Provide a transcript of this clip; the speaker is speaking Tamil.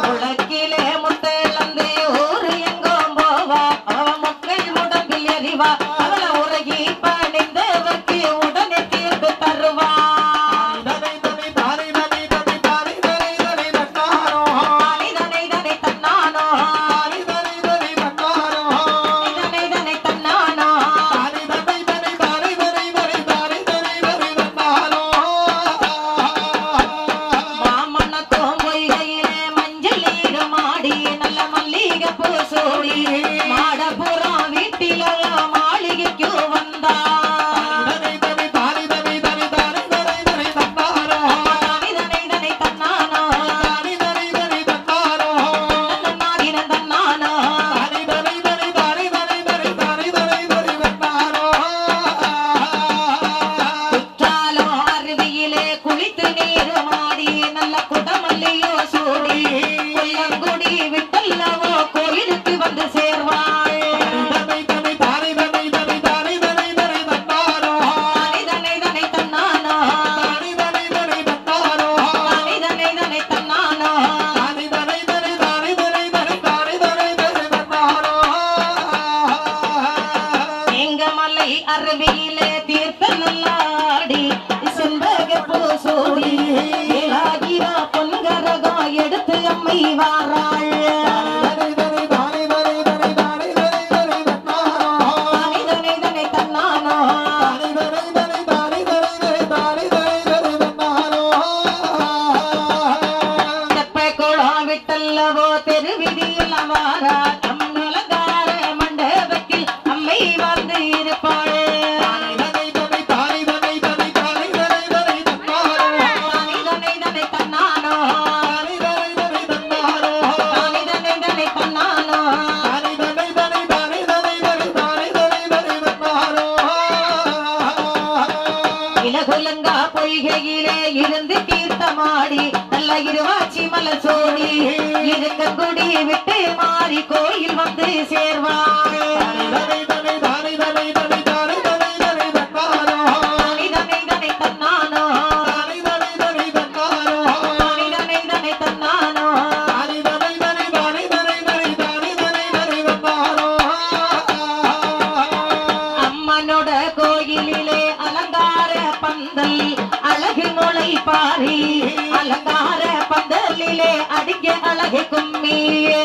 உலகிலே முத்தேலந்து ஊரு எங்கும் போவா அவ மக்கள் உடம்பில் எறிவா அவள உலகி பணிந்தவர்க்கு உடனே தீர்ப்பு தருவா அருவியிலே தீர்த்த நல்லாடி செண்பக பூசூடி ஏழாயிரா பொன்கரகா எடுத்து அம்மை வாராள் விட்டல்லவோ தெருவிதியில் அவாரா தம்மலகார மண்டபத்தில் அம்மை வந்து இருப்பாள் இலகுலங்கா பொய்கையிலே இருந்து தீர்த்தமாடி நல்ல இருவாச்சி மலர் சோடி இருக்க குடி விட்டு மாறி கோயில் வந்து சேர்வாள் அம்மனோட கோயிலிலே அலங்கார பந்தல் அழகு நுழை பாரி அலங்கார பந்தலிலே அடிக்க அழகு கும்மியே